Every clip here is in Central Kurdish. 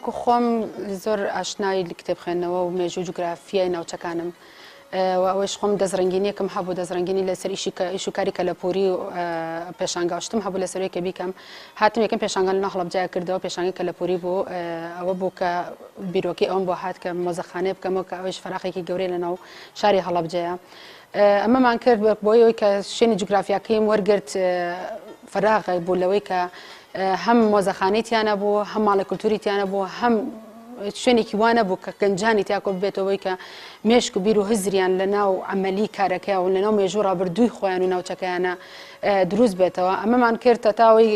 وەکو خۆم زۆر ئاشنایی لە کتێبخوێندنەوە و مێژوو جوگرافیای ناوچەکانم و ئەوەش خۆم دەزڕنگینیەکم هەبوو دەزڕنگینی لەسەر ئیش و کاری کەلەپوری و پێشانگاشتم هەبوو لەسەرەوەی کە بیکەم هاتم یەکەم پێشانگە لە ناو هەڵەبجەیە کردەوە پێشانگەی کەلەپوری بوو ئەوە بوو کە بیرۆکی ئەوم بۆ هات کە مۆزەخانەیە بکەمەوە کە ئەوەش فەراقێکی گەورەی لە ناو شاری هەڵەبجەیە ئەمەمان کرد بۆ ئەوەی کە شوێنی جوگرافیاکەیم وەرگرت فەراغی بوو لەوەی کە هەم مۆزەخانەی تیانە بوو هەم ماڵە کولتوری تیانە بوو هەم شوێنێکی وانە بوو کە گەنجانی تیاکۆ ببێتەوەی کە مێشک و بیر و هزریان لە ناو عەمەلی کارەکەیە و لە ناو مێژوو ڕابردووی خۆیان و ناوچەکەیانە دروست بێتەوە ئەمەمان کرد تا تاوەی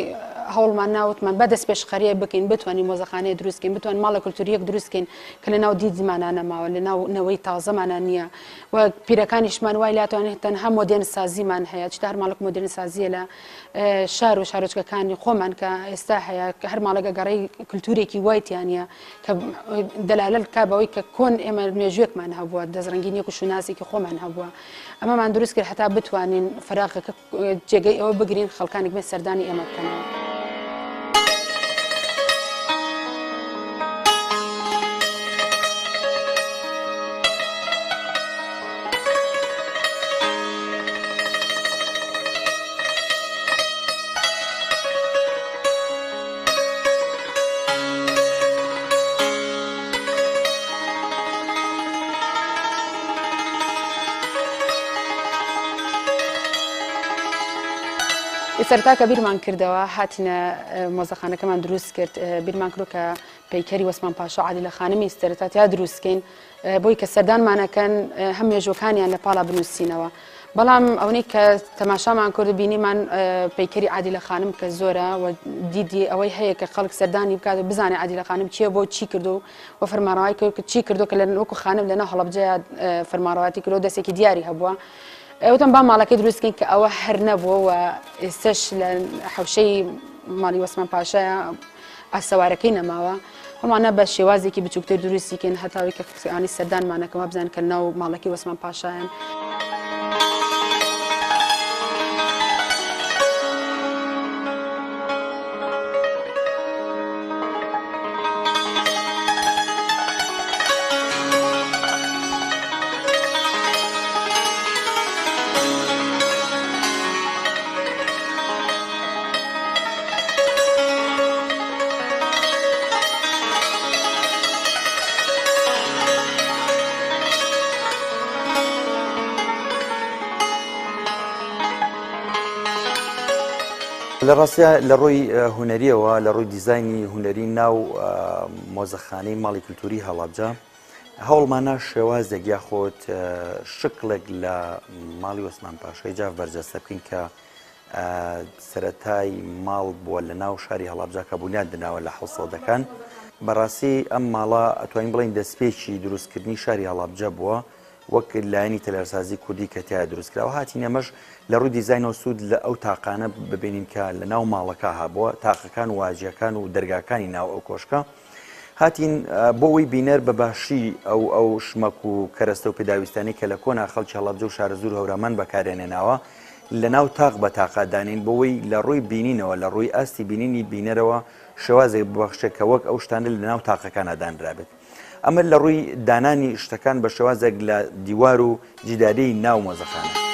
هەوڵمان ناوتمان بەدەست پێشخەریە بکەین بتوانین مۆزەخانەیە دروستکەین بتوانین ماڵە کولتوریەک دروستکەین کە لە ناو دیجمانە نەماوە لە ناو نەوەی تازەمانە نییە و پیرەکانیشمان وای لاتوانێت تەنها مۆدێرن سازیمان هەیە چ هەر ماڵک مۆدێرن سازیە لە شار و شارۆچکەکانی خۆمان کە ئێستا هەیە کە هەر ماڵەکە گەڕەی کولتورێکی وایتیانە کە دەلالە کا بەوەی کە کۆن ئێمە مێژوێکمان هەبووە دەزڕنگینیەک و شوناسێکی خۆمان هەبووە ئەمەمان دروست کرد هەتا بتوانین فەراغەکە جێگەی ئەوە بگرین خەڵکانێک بێ سەردانی ئێمە بکەنەوە. سەرتا کە بیرمان کردەوە هاتینە مۆزەخانەکەمان دروست کرد بیرمان کرد کە پەیکەری وەسمان پاشا عادیلە خانمی سەرەتاتیا دروستکەین بۆی کە سەردانمانەکەن هەم مێژوەکانیان لە پاڵا بنووسینەوە بەڵام ئەوەی کە تەماشامان کرد بینیمان پەیکەری عادیلە خانم کە زۆرە و دیدی ئەوەی هەیە کە خەڵک سەردانی بکات و بزانێ عادیلە خانم چییە بۆ چی کردو و فەرمانڕەوایی کرد چی کردو کە لە وەکو خانم لەناو هەڵەبجەیە فەرمانڕەواتی کردو دەستێکی دیاری هەبووە ئەوتم با ماڵەکەی دروستکەین کە ئەوە هەر نەبووە و ئێستش لە حەوشەی ماڵی وەسمان پاشایە ئاسەوارەکەی نەماوە هەمانە بە شێوازێکی بچووکتر دروستیکەین هەتاوی کە ینی سەردانمانەکەمە بزانین کە ناو ماڵەکەی وەسمان پاشایەن. لە ڕاستە لە ڕووی هونەریەوە لە ڕووی دیزایانی هونەری ناو مۆزەخانەی ماڵی کولتوری هەڵەبجە هەوڵمانە شێوازێک یاخۆت شکلێک لە ماڵی وەسمان پاشای جاف بەرجەستە بکەین کە سەرەتای ماڵ بووە لە ناو شاری هەڵەبجە کە بنیاد دناوە لە حەوسەدەکان بەڕاستی ئەم ماڵە ئەتوانین بڵین دەستپێکی دروستکردنی شاری هەڵەبجە بووە وەک لایەنی تەلەرسازی کوردی کە تیا دروستکراوە هاتین ئەمەش لە ڕووی دیزاینەوە سوود لە ئەو تاقانە ببینین کە لە ناو ماڵەکە هەبووە تاقەکان واژیەکان و دەرگاکانی ناو ئەو کۆشکە هاتین بۆ ئەوەی بینەر بە باشی ئەو شمەک و کەرەستە و پێداویستانی کە لە کۆنا خەڵکی هەڵەبجە و شارەزور هەورامان بەکارێنێناوە لە ناو تاق بە تاقادانین بۆەوەی لە ڕووی بینینەوە لە ڕووی ئاستی بینینی بینەرەوە شێوازێک ببەخشێت کە وەک ئەو شتانە لە ناو تاقەکانە دانرابێت ئەمە لە ڕووی دانانی شتەکان بە شێوازێک لە دیوار و جیداری ناو مۆزەخانە.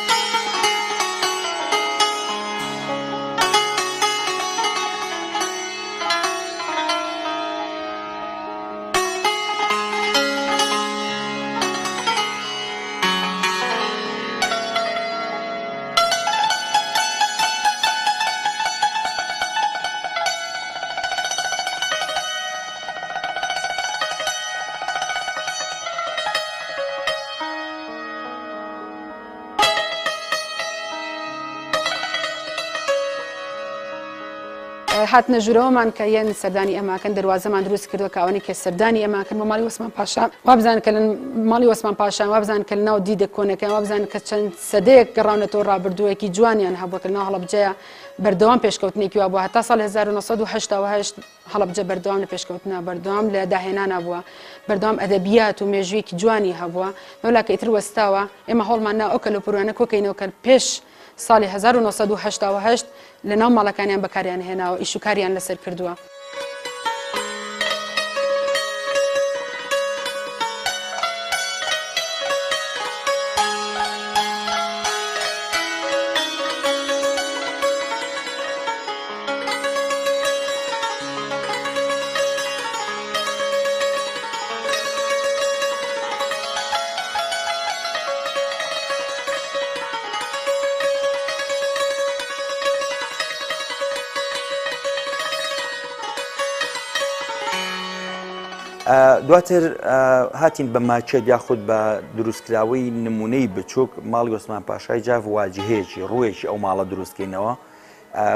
هاتنە ژوورەوەمان کە یەن سەردانی ئەماکەن دەواازەمان دروست کردووە کە ئەوەی کە سەردانی ئەماکەن بە ماڵی وەسمان پاشا وابزان کە ماڵی وەسمان پاشان وابزان کە ناو دیدە کۆنەکەیان وابزان کە چەند سەدەیەک گەڕاونەتەوە ڕابردووەکی جوانیان هەبووە کە ناو هەڵەبجەیە بەردەوام پێشکەوتنێکی وا بووە هەتا ساڵ 1970 هەڵەبجە بەردەوام لە پێشکەوتنە بەردەوام لە داهێنانە بووە بەردەوام ئەدەبیات و مێژوویەکی جوانی هەبووە لەولا کە ئیتر وەستاوە ئێمە هەوڵمان نا ئەو کەلەپوروانە کۆکەینەوە کە پێش ساڵی 1970 لە ناو ماڵەکانیان بەکاریان هێناوە ئیشوکاریان لەسەر کردووە. دواتر هاتین بە ماچێت یاخود بە دروستکراوەی نمونەی بچووک ماڵی وەسمان پاشای جاف واجهەیەکی ڕوویەکی ئەو ماڵە دروستکەینەوە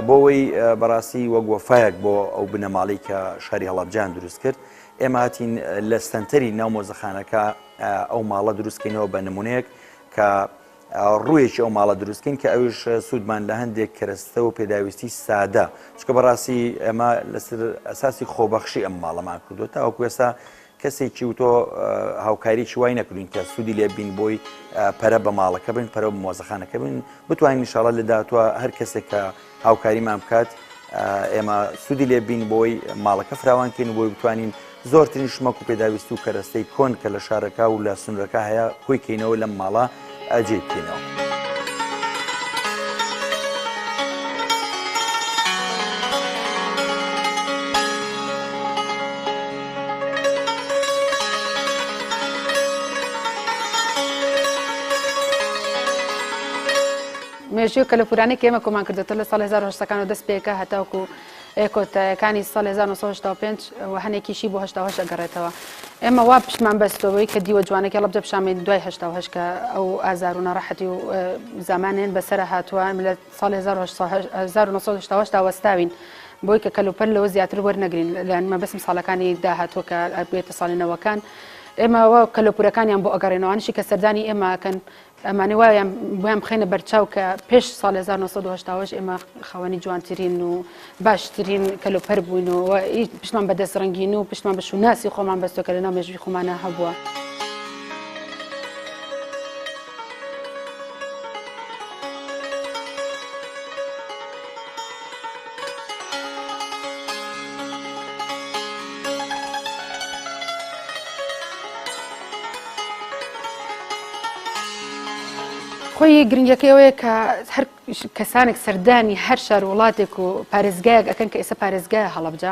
بۆەوەی بەڕاستی وەک وەفایەک بۆ ئەو بنەماڵی کە شاری هەڵەبجان دروست کرد ئێمە هاتین لە ستەنتەری ناو مۆزەخانەکە ئەو ماڵە دروستکەینەوە بە نمونەیەک کە ڕوویەکی ئەو ماڵە دروستکەین کە ئەوش سوودمان لە هەندێک کەرەستە و پێداویستی سادە چکە بەڕاستی ئێمە لەسەر ئەساسی خۆبەخشی ئەم ماڵەمان کردووە تاوەکو ئێستا کەسێکی و تۆ هاوکاریی وای نەکردین کە سوودی لێ بین بۆی پەرە بە ماڵەکە بن پەرە بە مۆزەخانەکە بن بتوانین ئینشاڵڵا لە داهاتوە هەر کەسێک کە هاوکاریمان بکات ئێمە سوودی لێ بین بۆی ماڵەکە فراوانکەین بۆی بتوانین زۆرترین شمەک و پێداویست و کەرەستەی کۆن کە لە شارەکە و لە سونرەکە هەیە خۆیکەینەوە لەم ماڵە ئەجێ بکەینەوە. مێژووی کەلەپورانەی کە ئێمە کۆمان کردێتە لە ساڵ 1970 دەست پێکە هەتاوکو کۆتایەکانی ساڵ 1965 و هەنێکیشی بۆ 1970 گەڕێتەوە ئێمە وا پشتمان بەستەوەی کە دیوە جوانەکە هەڵەبجە پشامێن دوای 1970 کە ئەو ئازار و ناڕەحەتی و زامانێن بەسەر هاتووە لە ساڵ 1970 وەستاوین بۆی کە کەلوپەر لەوە زیاتر وەرنەگرین لە مەبەستم ساڵەکانی داهاتووە کە بێتە ساڵینەوەکان ئێمەوە کەلەپورەکانیان بۆ ئەگەڕێنەوەانشی کە سەردانی ئێمەکەن ئەمانە وایان بۆیان بخێنە بەرچاو کە پێش ساڵ 1970 ئێمە خاوەنی جوانترین و باشترین کەلوپەر بووینەوە پشتمان بە دەستڕەنگین و پشتمان بە شوناسی خۆمان بەستۆ کە لەناو مێژووی خۆمانە هەبووە. خۆی گرنگەکەیەوەیە کە هەر کەسانێک سەردانی هەر شار وڵاتێک و پارێزگایەک ئەکەن کە ئێستا پارێزگایە هەڵەبجە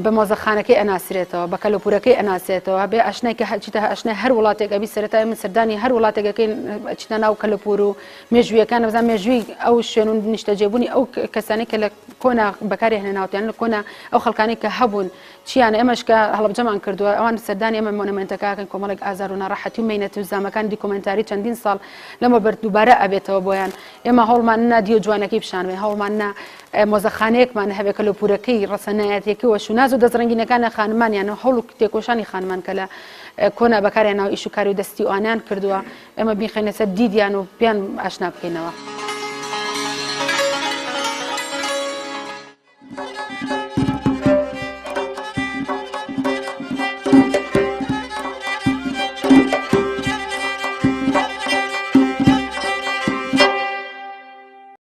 بە مۆزەخانەکەی ئەناسرێتەوە بە کەلەپورەکەی ئەناسێتەوە بێ ئاشنای کە چیتە ئاشنای هەر وڵاتێک ئەبی سەرەتای من سەردانی هەر وڵاتێکەکەین چیتە ناو کەلەپور و مێژوویەکان نەبزان مێژووی ئەو شوێن و نیشتەجێبوونی ئەو کەسانی کە لە کۆنا بەکاری هێناوتیان لە کۆنا ئەو خەڵکانی کە هەبوون چیانە ئێمەش کە هەڵەبجەمان کردووە ئەوان سەردانی ئێمە مۆنومنتەکەکەن کۆمەڵێک ئازار و ناڕەحەتی و مەینەت و زامەکان دیکۆمنتاری چەندین ساڵ لەمە بەر دووبارە ئەبێتەوە بۆیان ئێمە هەوڵمان نا دیو جوانەکەی پیشانوێ هەوڵمان نا مۆزەخانەیەکمان هەبێ کەلەپورەکەی ڕەسەنایەتێکی و شوناز و دەستڕەنگینەکانە خانمانیانە هەوڵ و تێکۆشانی خانمان کە لە کۆنا بەکارێنەوە ئیشوکاری و دەستی ئەوانیان کردووە ئێمە بیخێنە سەر دیدیان و پێیان ئاشنا بکەینەوە.